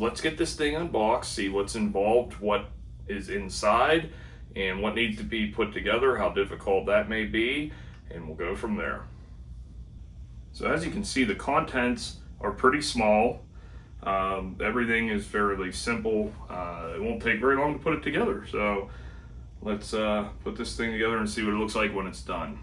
So let's get this thing unboxed, see what's involved, what is inside, and what needs to be put together, how difficult that may be, and we'll go from there. So as you can see, the contents are pretty small. Everything is fairly simple. It won't take very long to put it together. So let's put this thing together and see what it looks like when it's done.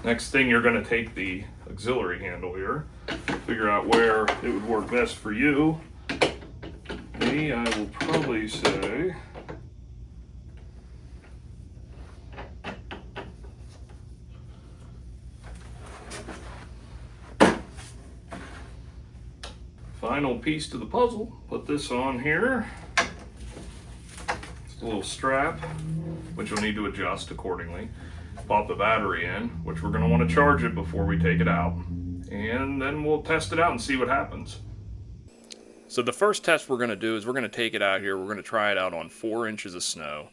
Next thing, you're going to take the auxiliary handle here, figure out where it would work best for you. Me, I will probably say final piece to the puzzle. Put this on here. It's a little strap, which you'll need to adjust accordingly. Pop the battery in, which we're going to want to charge it before we take it out. And then we'll test it out and see what happens. So the first test we're going to do is we're going to take it out here. We're going to try it out on 4 inches of snow.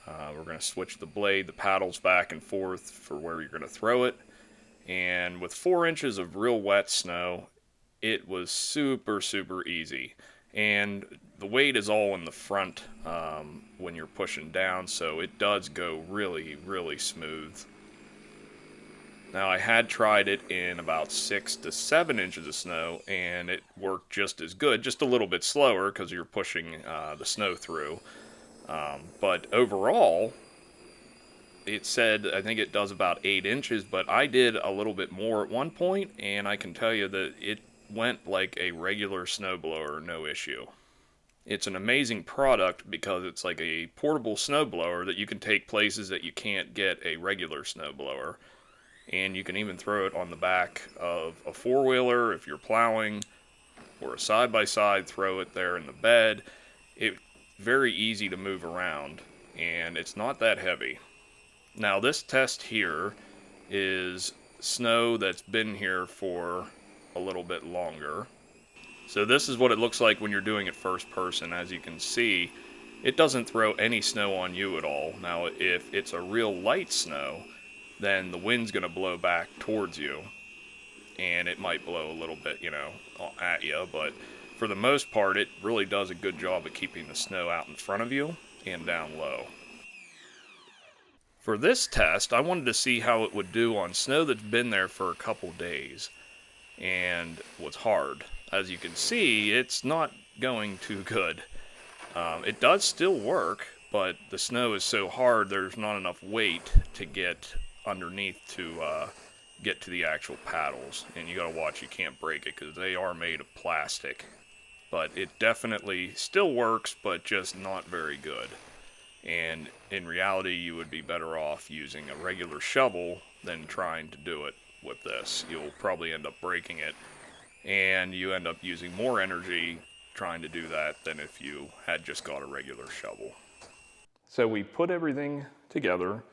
We're going to switch the blade, the paddles back and forth for where you're going to throw it. And with 4 inches of real wet snow, it was super easy. And the weight is all in the front when you're pushing down, so it does go really smooth. Now, I had tried it in about 6 to 7 inches of snow, and it worked just as good, just a little bit slower because you're pushing the snow through. But overall, it said, I think it does about 8 inches, but I did a little bit more at one point, and I can tell you that it went like a regular snowblower, no issue. It's an amazing product because it's like a portable snowblower that you can take places that you can't get a regular snowblower. And you can even throw it on the back of a four-wheeler if you're plowing, or a side-by-side, throw it there in the bed. It's very easy to move around, and it's not that heavy. Now, this test here is snow that's been here for a little bit longer. So this is what it looks like when you're doing it first person. As you can see, it doesn't throw any snow on you at all. Now, if it's a real light snow, then the wind's going to blow back towards you, and it might blow a little bit, at you, but for the most part, it really does a good job of keeping the snow out in front of you and down low. For this test, I wanted to see how it would do on snow that's been there for a couple days and was hard. As you can see, it's not going too good. It does still work, but the snow is so hard there's not enough weight to get underneath to get to the actual paddles. And you gotta watch, you can't break it because they are made of plastic. But it definitely still works, but just not very good. And in reality, you would be better off using a regular shovel than trying to do it with this. You'll probably end up breaking it, and you end up using more energy trying to do that than if you had just got a regular shovel. So we put everything together,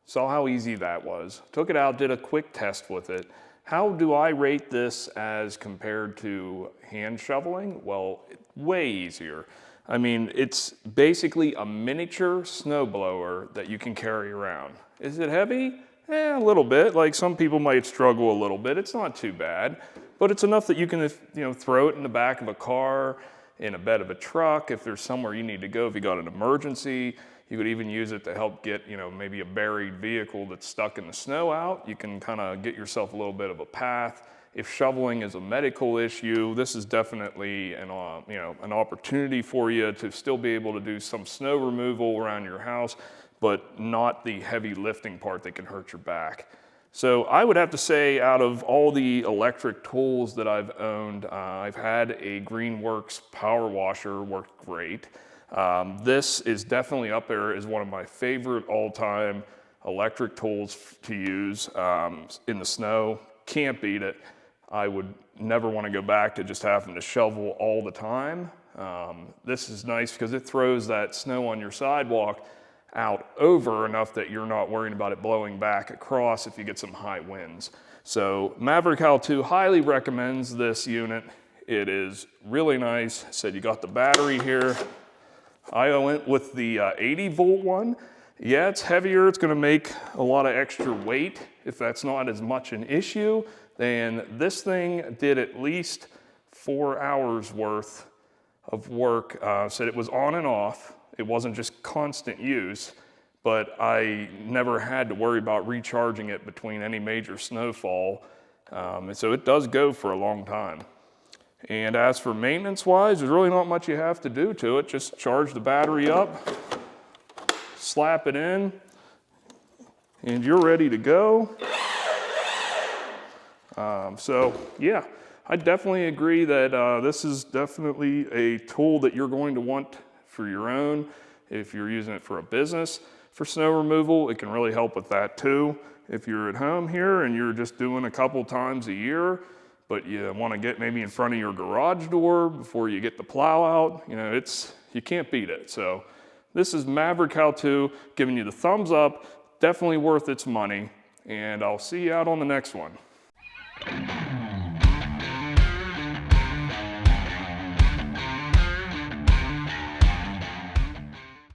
saw how easy that was, took it out, did a quick test with it. How do I rate this as compared to hand shoveling? Well, way easier. I mean, it's basically a miniature snowblower that you can carry around. Is it heavy? A little bit. Like, some people might struggle a little bit. It's not too bad, but it's enough that you can, throw it in the back of a car, in a bed of a truck, if there's somewhere you need to go, if you got an emergency. You could even use it to help get, maybe a buried vehicle that's stuck in the snow out. You can kind of get yourself a little bit of a path. If shoveling is a medical issue, this is definitely an opportunity for you to still be able to do some snow removal around your house, but not the heavy lifting part that can hurt your back. So I would have to say, out of all the electric tools that I've owned, I've had a Greenworks power washer, worked great. This is definitely up there as one of my favorite all-time electric tools to use in the snow. Can't beat it. I would never want to go back to just having to shovel all the time. This is nice because it throws that snow on your sidewalk out over enough that you're not worrying about it blowing back across if you get some high winds. So Maverick How 2 highly recommends this unit. It is really nice. Said you got the battery here. I went with the 80 volt one. Yeah, it's heavier. It's gonna make a lot of extra weight. If that's not as much an issue, then this thing did at least 4 hours worth of work. Said it was on and off. It wasn't just constant use, but I never had to worry about recharging it between any major snowfall. And so it does go for a long time. And as for maintenance-wise, there's really not much you have to do to it. Just charge the battery up, slap it in, and you're ready to go. So yeah, I definitely agree that this is definitely a tool that you're going to want for your own. If you're using it for a business for snow removal, it can really help with that too. If you're at home here and you're just doing a couple times a year, but you want to get maybe in front of your garage door before you get the plow out, you know, you can't beat it. So this is Maverick How To, giving you the thumbs up, definitely worth its money, and I'll see you out on the next one.